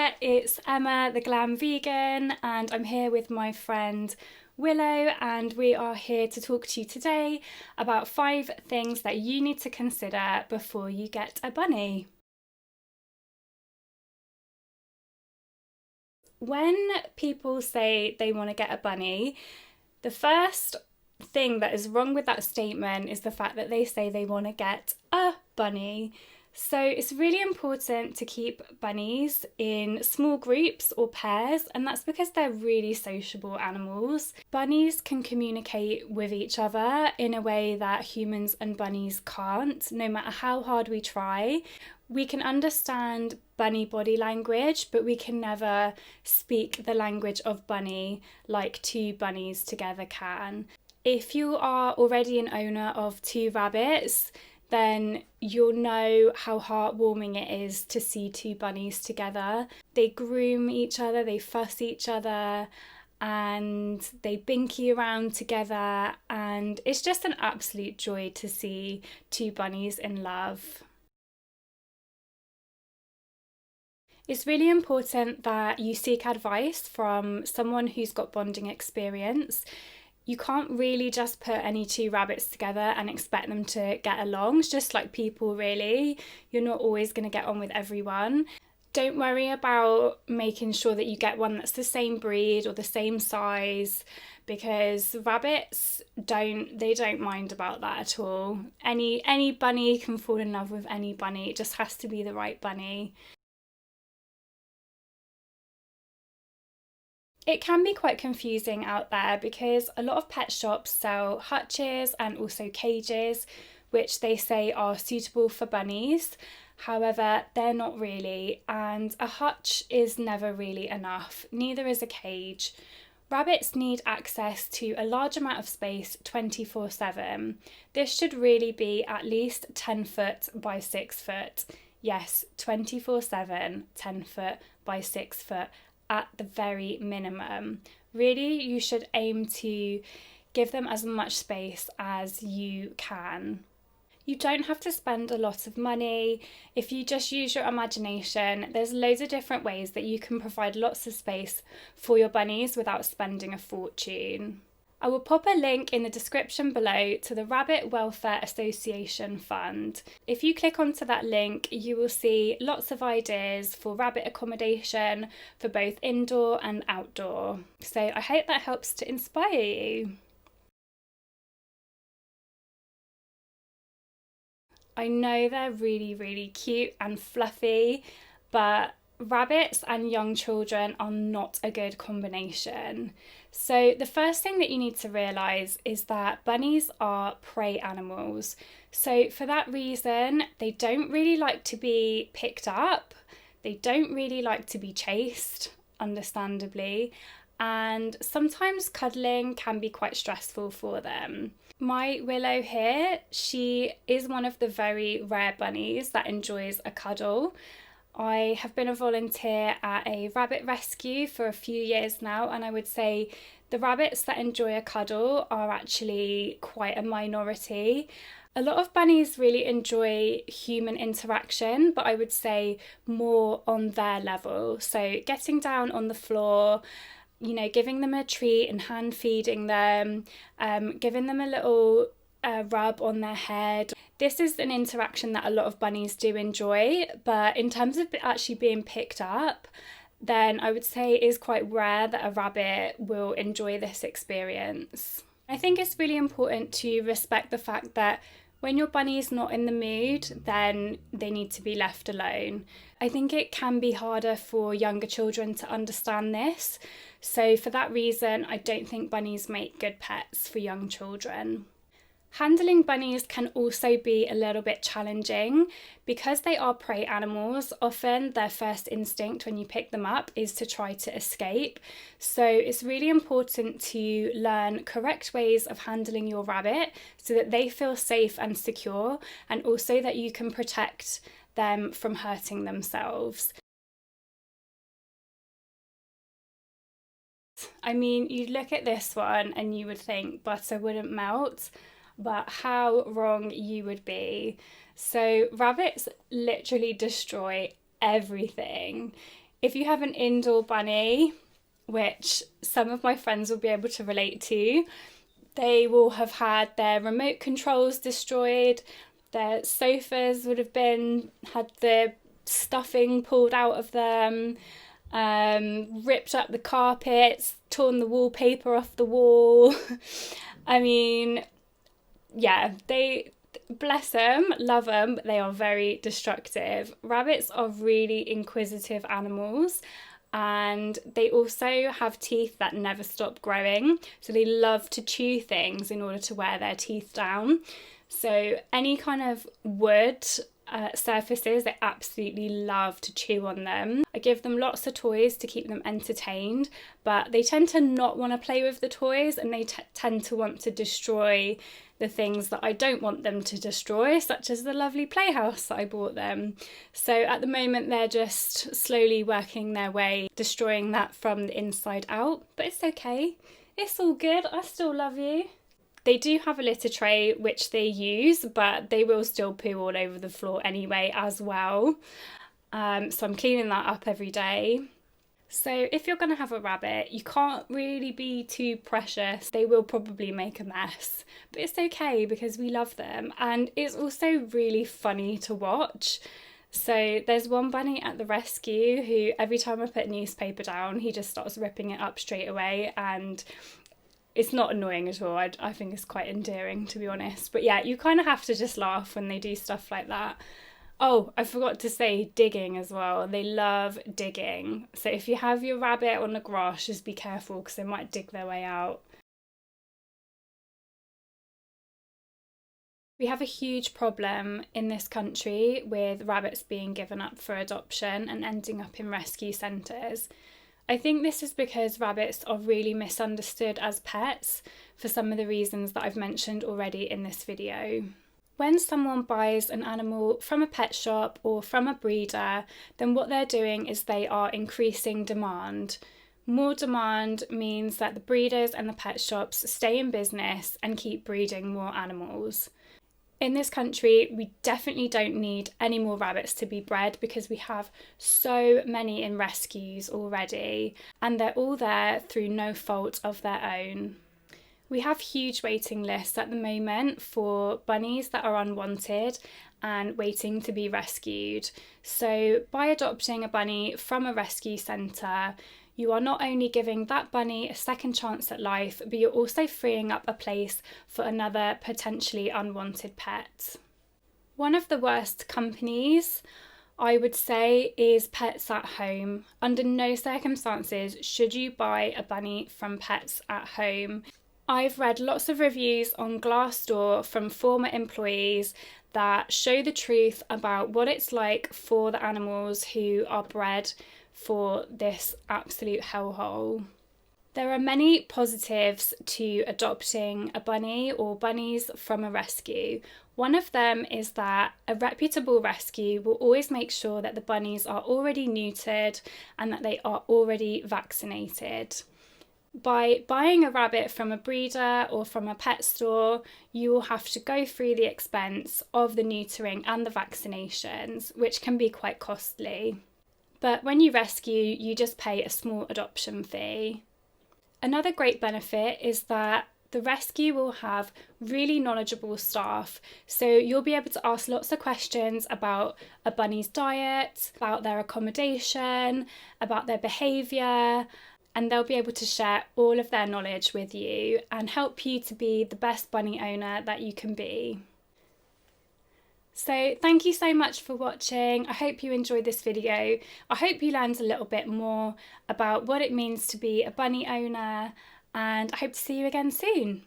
there, it's Emma, the Glam Vegan, and I'm here with my friend Willow, and we are here to talk to you today about 5 things that you need to consider before you get a bunny. When people say they want to get a bunny, the first thing that is wrong with that statement is the fact that they say they want to get a bunny. So it's really important to keep bunnies in small groups or pairs, and that's because they're really sociable animals. Bunnies can communicate with each other in a way that humans and bunnies can't, no matter how hard we try. We can understand bunny body language, but we can never speak the language of bunny like 2 bunnies together can. If you are already an owner of 2 rabbits, then you'll know how heartwarming it is to see 2 bunnies together. They groom each other, they fuss each other, and they binky around together, and it's just an absolute joy to see 2 bunnies in love. It's really important that you seek advice from someone who's got bonding experience. You can't really just put any 2 rabbits together and expect them to get along. It's just like people, really. You're not always going to get on with everyone. Don't worry about making sure that you get one that's the same breed or the same size, because rabbits don't mind about that at all. Any bunny can fall in love with any bunny. It just has to be the right bunny. It can be quite confusing out there because a lot of pet shops sell hutches and also cages, which they say are suitable for bunnies. However, they're not really, and a hutch is never really enough, neither is a cage. Rabbits need access to a large amount of space 24/7. This should really be at least 10 foot by 6 foot. Yes, 24/7, 10 foot by 6 foot at the very minimum. Really, you should aim to give them as much space as you can. You don't have to spend a lot of money. If you just use your imagination, there's loads of different ways that you can provide lots of space for your bunnies without spending a fortune. I will pop a link in the description below to the Rabbit Welfare Association Fund. If you click onto that link, you will see lots of ideas for rabbit accommodation for both indoor and outdoor. So I hope that helps to inspire you. I know they're really, really cute and fluffy, but rabbits and young children are not a good combination. So the first thing that you need to realise is that bunnies are prey animals. So for that reason, they don't really like to be picked up. They don't really like to be chased, understandably. And sometimes cuddling can be quite stressful for them. My Willow here, she is one of the very rare bunnies that enjoys a cuddle. I have been a volunteer at a rabbit rescue for a few years now, and I would say the rabbits that enjoy a cuddle are actually quite a minority. A lot of bunnies really enjoy human interaction, but I would say more on their level. So getting down on the floor, giving them a treat and hand feeding them, giving them a little rub on their head. This is an interaction that a lot of bunnies do enjoy, but in terms of actually being picked up, then I would say it is quite rare that a rabbit will enjoy this experience. I think it's really important to respect the fact that when your bunny is not in the mood, then they need to be left alone. I think it can be harder for younger children to understand this. So for that reason, I don't think bunnies make good pets for young children. Handling bunnies can also be a little bit challenging because they are prey animals. Often their first instinct when you pick them up is to try to escape. So it's really important to learn correct ways of handling your rabbit so that they feel safe and secure, and also that you can protect them from hurting themselves. I mean, you'd look at this one and you would think butter wouldn't melt, but how wrong you would be. So rabbits literally destroy everything. If you have an indoor bunny, which some of my friends will be able to relate to, they will have had their remote controls destroyed, their sofas would have had the stuffing pulled out of them, ripped up the carpets, torn the wallpaper off the wall. I mean, yeah, they, bless them, love them, but they are very destructive. Rabbits are really inquisitive animals, and they also have teeth that never stop growing, so they love to chew things in order to wear their teeth down. So any kind of wood surfaces, they absolutely love to chew on them. I give them lots of toys to keep them entertained, but they tend to not want to play with the toys, and they tend to want to destroy the things that I don't want them to destroy, such as the lovely playhouse that I bought them. So at the moment they're just slowly working their way, destroying that from the inside out, but it's okay. It's all good. I still love you. They do have a litter tray which they use, but they will still poo all over the floor anyway as well. So I'm cleaning that up every day. So if you're going to have a rabbit, you can't really be too precious. They will probably make a mess, but it's okay because we love them, and it's also really funny to watch. So there's one bunny at the rescue who every time I put newspaper down, he just starts ripping it up straight away, and it's not annoying at all. I think it's quite endearing, to be honest. But yeah, you kind of have to just laugh when they do stuff like that. Oh, I forgot to say digging as well. They love digging. So if you have your rabbit on the grass, just be careful because they might dig their way out. We have a huge problem in this country with rabbits being given up for adoption and ending up in rescue centres. I think this is because rabbits are really misunderstood as pets for some of the reasons that I've mentioned already in this video. When someone buys an animal from a pet shop or from a breeder, then what they're doing is they are increasing demand. More demand means that the breeders and the pet shops stay in business and keep breeding more animals. In this country, we definitely don't need any more rabbits to be bred because we have so many in rescues already, and they're all there through no fault of their own. We have huge waiting lists at the moment for bunnies that are unwanted and waiting to be rescued. So by adopting a bunny from a rescue centre, you are not only giving that bunny a second chance at life, but you're also freeing up a place for another potentially unwanted pet. One of the worst companies, I would say, is Pets at Home. Under no circumstances should you buy a bunny from Pets at Home. I've read lots of reviews on Glassdoor from former employees that show the truth about what it's like for the animals who are bred for this absolute hellhole. There are many positives to adopting a bunny or bunnies from a rescue. One of them is that a reputable rescue will always make sure that the bunnies are already neutered and that they are already vaccinated. By buying a rabbit from a breeder or from a pet store, you will have to go through the expense of the neutering and the vaccinations, which can be quite costly. But when you rescue, you just pay a small adoption fee. Another great benefit is that the rescue will have really knowledgeable staff, so you'll be able to ask lots of questions about a bunny's diet, about their accommodation, about their behaviour, and they'll be able to share all of their knowledge with you and help you to be the best bunny owner that you can be. So thank you so much for watching. I hope you enjoyed this video. I hope you learned a little bit more about what it means to be a bunny owner, and I hope to see you again soon.